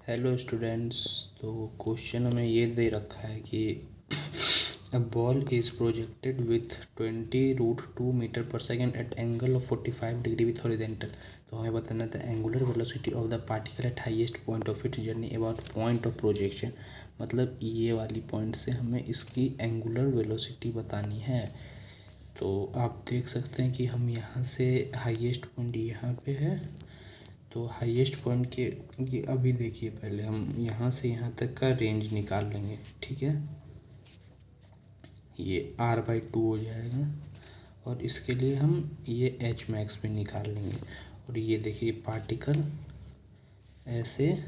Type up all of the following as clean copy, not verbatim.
Hello students. तो question हमें ये दे रखा है कि a ball is projected with 20√2 metre per second at angle of 45 degree with horizontal. तो हमें बताना था angular velocity of the particle at highest point of it journey about point of projection. मतलब ये वाली पॉइंट से हमें इसकी एंगुलर वेलोसिटी बतानी है। तो आप देख सकते हैं कि हम यहाँ से हाईएस्ट पॉइंट यहाँ पे है, तो हाईएस्ट पॉइंट के ये अभी देखिए, पहले हम यहाँ से यहाँ तक का रेंज निकाल लेंगे। ठीक है, ये r/2 हो जाएगा और इसके लिए हम ये h मैक्स भी निकाल लेंगे। और ये देखिए पार्टिकल ऐसे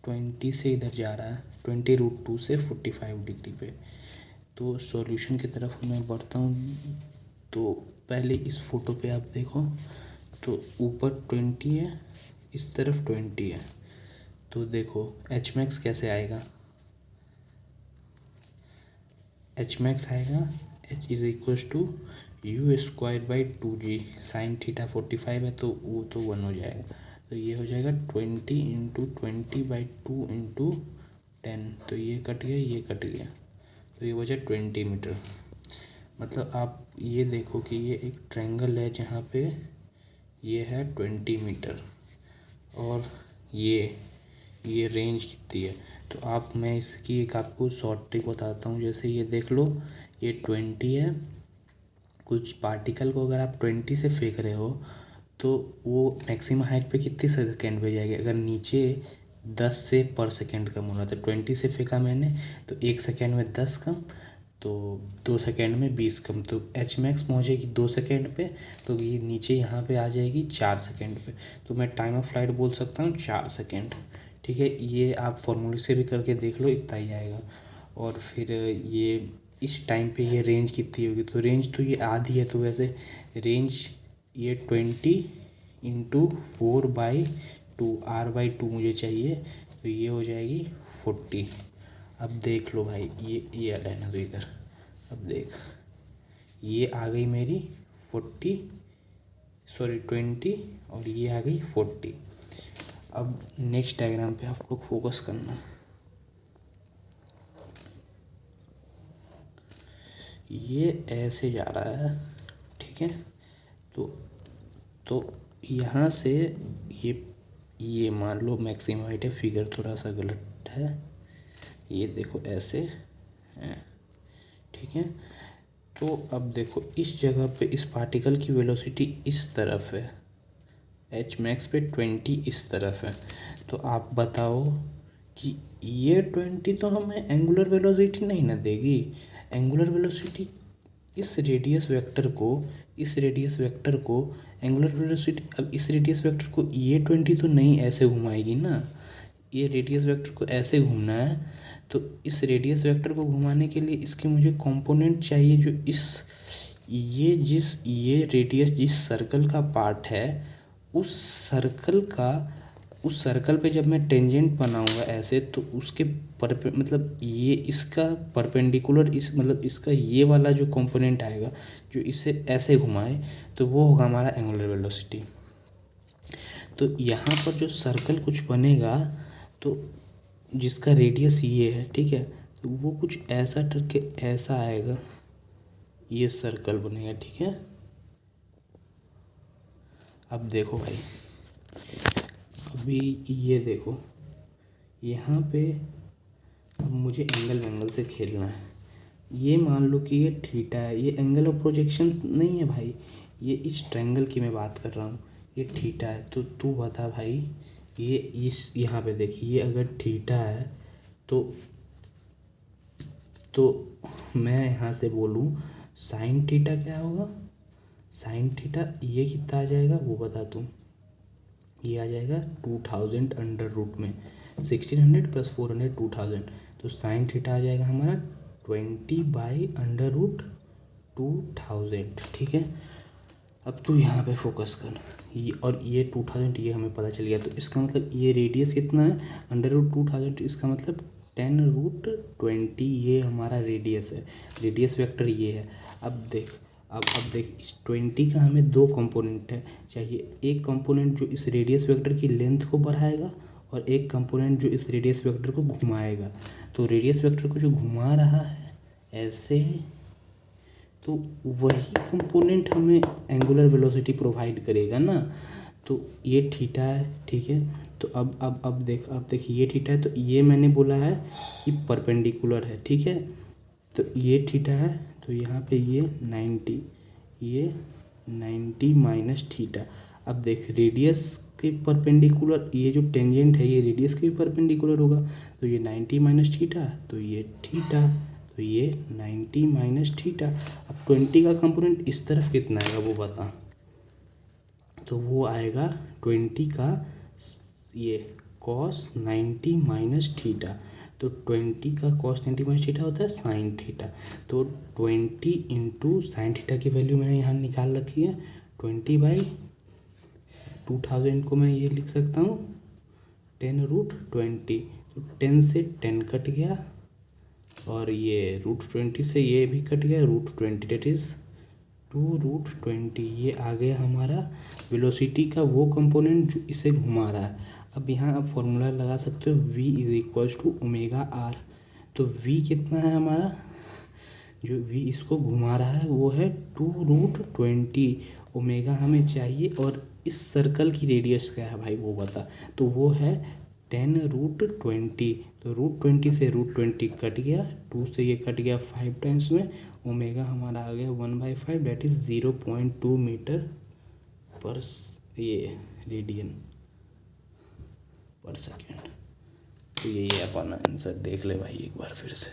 20 से इधर जा रहा है, 20√2 से 45 डिग्री पे। तो सॉल्यूशन की तरफ मैं बढ़ता हूँ। तो पहले इस फोटो पे आप देखो, तो ऊपर 20 है, इस तरफ 20 है। तो देखो एच मैक्स कैसे आएगा, एच मैक्स आएगा H is equals to u²/2g sine theta 45 है, तो वो तो 1 हो जाएगा। तो ये हो जाएगा 20 इंटू 20/2 इंटू 10। तो ये कट गया, ये कट गया, तो ये बचा 20 मीटर। मतलब आप ये देखो कि ये एक ट्रायंगल है जहाँ पे ये है 20 मीटर और ये रेंज कितनी है। तो आप मैं इसकी एक आपको शॉर्ट ट्रिक बताता हूँ। जैसे ये देख लो, ये 20 है, कुछ पार्टिकल को अगर आप 20 से फेंक रहे हो तो वो मैक्सिमम हाइट पे कितनी सेकेंड पे जाएगी। अगर नीचे 10 से पर सेकेंड कम होना, तो 20 से फेंका मैंने, तो 1 सेकेंड में 10 कम, तो 2 सेकेंड में 20 कम, तो एच मैक्स पहुँचेगी 2 सेकेंड पे। तो ये नीचे यहाँ पे आ जाएगी 4 सेकेंड पे। तो मैं टाइम ऑफ फ्लाइट बोल सकता हूँ 4 सेकेंड। ठीक है, ये आप फॉर्मूले से भी करके देख लो, इतना ही आएगा। और फिर ये इस टाइम पे ये रेंज कितनी होगी, तो रेंज तो ये आधी है, तो वैसे रेंज ये 20 इंटू 4/2 r/2 मुझे चाहिए, तो ये हो जाएगी 40। अब देख लो भाई, ये रहना तो इधर। अब देख, ये आ गई मेरी 20 और ये आ गई 40। अब नेक्स्ट डायग्राम पे आप लोग फोकस करना। ये ऐसे जा रहा है, ठीक है। तो यहाँ से ये मान लो मैक्सिमम हाइट है, फिगर थोड़ा सा गलत है, ये देखो ऐसे है, ठीक है। तो अब देखो इस जगह पे इस पार्टिकल की वेलोसिटी इस तरफ है, एच मैक्स पे 20 इस तरफ है। तो आप बताओ कि ये 20 तो हमें एंगुलर वेलोसिटी नहीं ना देगी। एंगुलर वेलोसिटी इस रेडियस वेक्टर को एंगुलर वेलोसिटी, अब इस रेडियस वेक्टर को ये 20 तो नहीं ऐसे घुमाएगी ना, ये रेडियस वेक्टर को ऐसे घूमना है। तो इस रेडियस वेक्टर को घुमाने के लिए इसके मुझे कंपोनेंट चाहिए जो ये रेडियस जिस सर्कल का पार्ट है, उस सर्कल पे जब मैं टेंजेंट बनाऊंगा ऐसे, तो उसके मतलब ये इसका परपेंडिकुलर, मतलब इसका ये वाला जो कंपोनेंट आएगा जो इसे ऐसे घुमाए, तो वो होगा हमारा एंगुलर वेलोसिटी। तो यहाँ पर जो सर्कल कुछ बनेगा, तो जिसका रेडियस ये है, ठीक है, तो वो कुछ ऐसा करके ऐसा आएगा, ये सर्कल बनेगा, ठीक है। अब देखो भाई, अभी ये देखो यहाँ पे, अब मुझे एंगल से खेलना है। ये मान लो कि ये थीटा है, ये एंगल ऑफ प्रोजेक्शन नहीं है भाई, ये इस ट्रायंगल की मैं बात कर रहा हूँ, ये थीटा है। तो तू बता भाई, ये इस यहाँ पे देखिए, ये अगर थीटा है तो मैं यहाँ से बोलूँ साइन थीटा क्या होगा, साइन थीटा ये कितना आ जाएगा वो बता तू। ये आ जाएगा 2000 अंडर रूट में 1600 + 400 2000। तो साइन थीटा आ जाएगा हमारा 20/√2000, ठीक है। अब तू यहाँ पे फोकस कर, ये और ये 2000 ये हमें पता चल गया। तो इसका मतलब ये रेडियस कितना है, √2000, इसका मतलब 10√20 ये हमारा रेडियस है, रेडियस वेक्टर ये है। अब देख, अब देख, इस 20 का हमें दो कंपोनेंट है चाहिए। एक कंपोनेंट जो इस रेडियस वेक्टर की लेंथ को बढ़ाएगा और एक कंपोनेंट जो इस रेडियस वेक्टर को घुमाएगा। तो रेडियस वेक्टर को जो घुमा रहा है ऐसे, तो वही कंपोनेंट हमें एंगुलर वेलोसिटी प्रोवाइड करेगा ना। तो ये थीटा है, ठीक है। तो अब देख ये थीटा है, तो ये मैंने बोला है कि परपेंडिकुलर है, ठीक है। तो ये थीटा है, तो यहाँ पे ये 90 माइनस थीटा। अब देख, रेडियस के परपेंडिकुलर ये जो टेंजेंट है ये रेडियस के भी परपेंडिकुलर होगा। तो ये 90 माइनस थीटा, तो ये थीटा, तो ये 90 माइनस थीटा। अब 20 का कंपोनेंट इस तरफ कितना आएगा वो बता। तो वो आएगा 20 का ये कॉस 90 माइनस थीटा। तो 20 का कॉस 90 माइनस थीटा होता है साइन थीटा। तो 20 इंटू साइन थीटा की वैल्यू मैंने यहाँ निकाल रखी है 20/2000 को मैं ये लिख सकता हूँ 10√20। तो 10 से 10 कट गया और ये √20 से ये भी कट गया, √20 डेट इज़ 2√20। ये आ गया हमारा वेलोसिटी का वो कंपोनेंट जो इसे घुमा रहा है। अब यहाँ आप फॉर्मूला लगा सकते हो v is to omega R. तो v कितना है हमारा, जो v इसको घुमा रहा है वो है 2√20। ओमेगा हमें चाहिए और इस सर्कल की रेडियस क्या है भाई वो बता। तो वो है 10√20। तो √20 से √20 कट गया, 2 से ये कट गया 5 टाइम्स में। ओमेगा हमारा आ गया 1/5 डेट इज़ 0.2 मीटर पर ये रेडियन पर सेकेंड। तो यही है अपना आंसर, देख ले भाई एक बार फिर से।